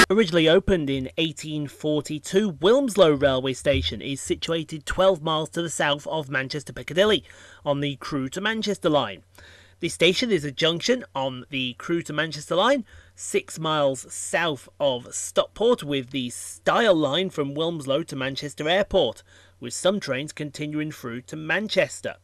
Originally opened in 1842, Wilmslow railway station is situated 12 miles to the south of Manchester Piccadilly on the Crewe to Manchester line. The station is a junction on the Crewe to Manchester line, 6 miles south of Stockport, with the Style line from Wilmslow to Manchester Airport, with some trains continuing through to Manchester.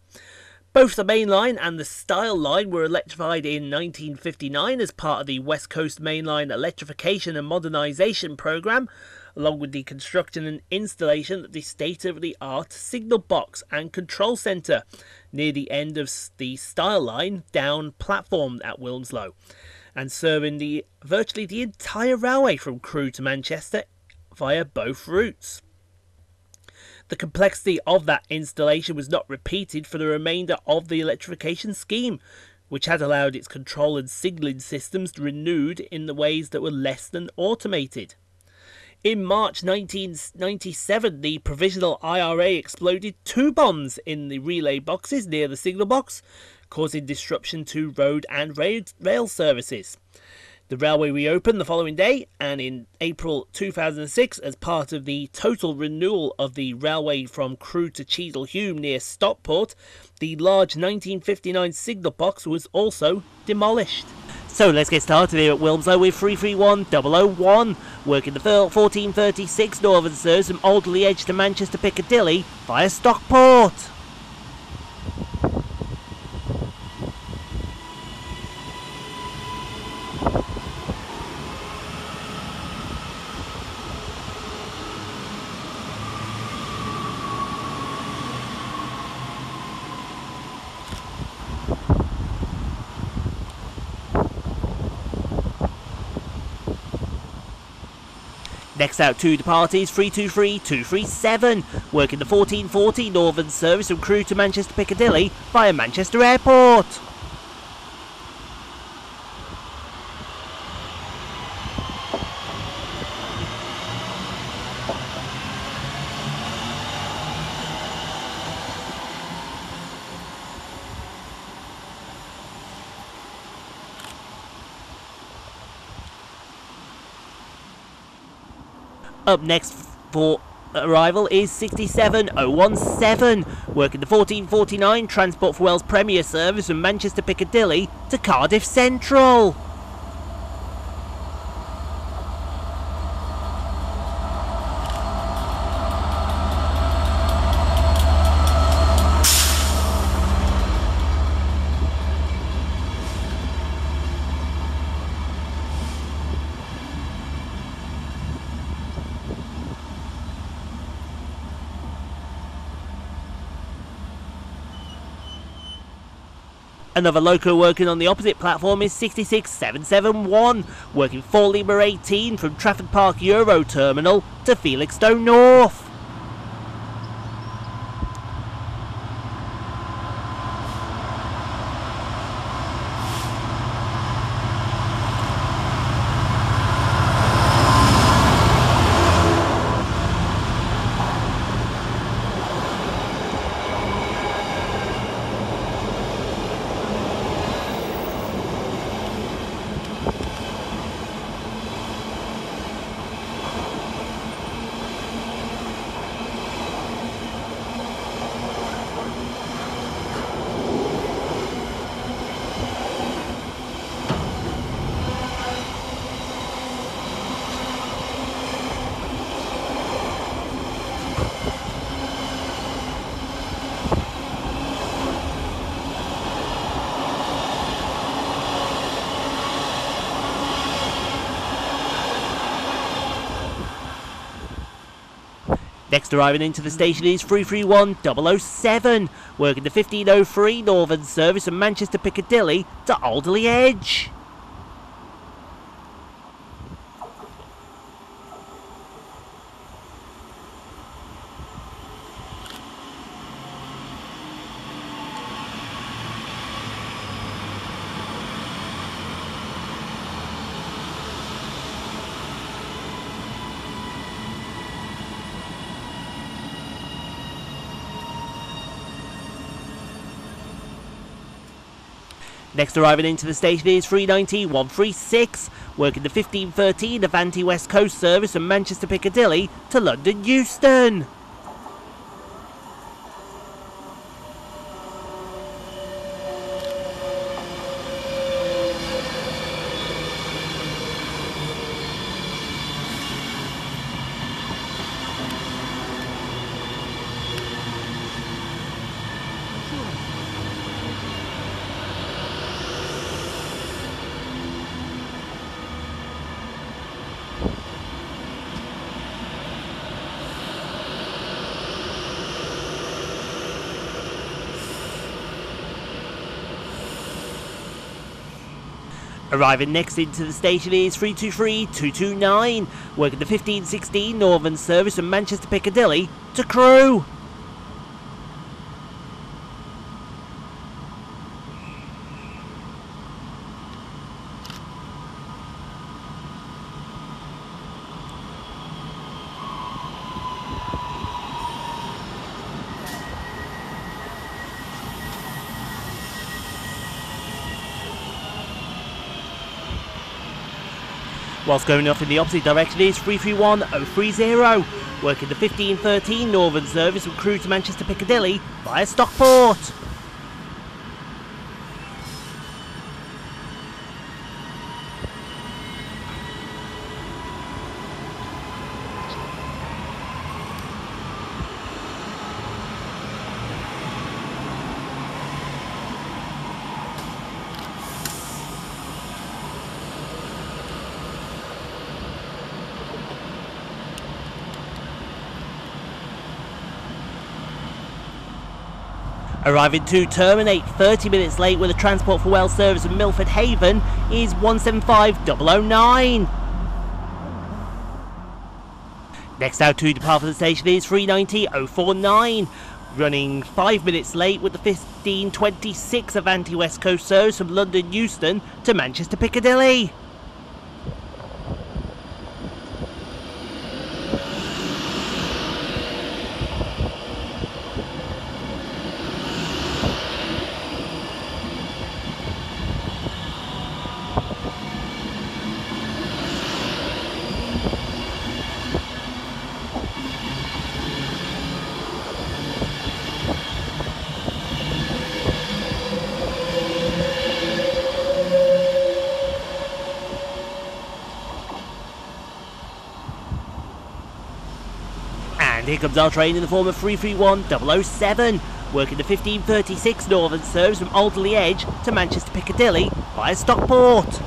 Both the main line and the Style line were electrified in 1959 as part of the West Coast Main Line Electrification and Modernisation Programme, along with the construction and installation of the state-of-the-art signal box and control centre near the end of the Style line down platform at Wilmslow, and serving virtually the entire railway from Crewe to Manchester via both routes. The complexity of that installation was not repeated for the remainder of the electrification scheme, which had allowed its control and signalling systems renewed in the ways that were less than automated. In March 1997, the provisional IRA exploded 2 bombs in the relay boxes near the signal box, causing disruption to road and rail services. The railway reopened the following day, and in April 2006, as part of the total renewal of the railway from Crewe to Cheadle-Hulme near Stockport, the large 1959 signal box was also demolished. So let's get started here at Wilmslow with 331001, working the 1436 Northern service from Alderley Edge to Manchester Piccadilly via Stockport. Next out to depart is 323237, working the 1440 Northern service from Crewe to Manchester Piccadilly via Manchester Airport. Up next for arrival is 67017, working the 1449 Transport for Wales Premier service from Manchester Piccadilly to Cardiff Central. Another loco working on the opposite platform is 66771, working 4 Lima 18 from Trafford Park Euro Terminal to Felixstowe North. Next arriving into the station is 331007, working the 1503 Northern service from Manchester Piccadilly to Alderley Edge. Next arriving into the station is 390-136, working the 1513 Avanti West Coast service from Manchester Piccadilly to London Euston. Arriving next into the station is 323-229, working the 1516 Northern service from Manchester Piccadilly to Crewe. Whilst going off in the opposite direction is 331-030, working the 1513 Northern service from Crewe to Manchester Piccadilly via Stockport. Arriving to terminate 30 minutes late with a Transport for Wales service from Milford Haven is 175009. Next out to depart from the station is 390-049, running 5 minutes late with the 1526 Avanti West Coast service from London Euston to Manchester Piccadilly. And here comes our train in the form of 331-007, working the 1536 Northern service from Alderley Edge to Manchester Piccadilly via Stockport.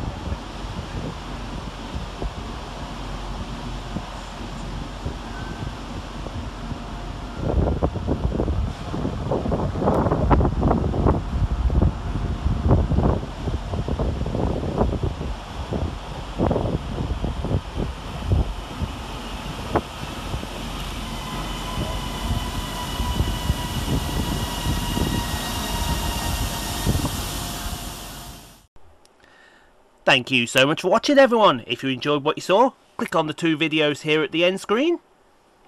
Thank you so much for watching, everyone. If you enjoyed what you saw, click on the 2 videos here at the end screen.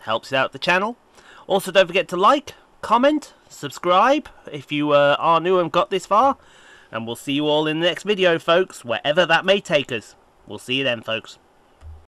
Helps out the channel. Also, don't forget to like, comment, subscribe if you are new and got this far. And we'll see you all in the next video, folks, wherever that may take us. We'll see you then, folks.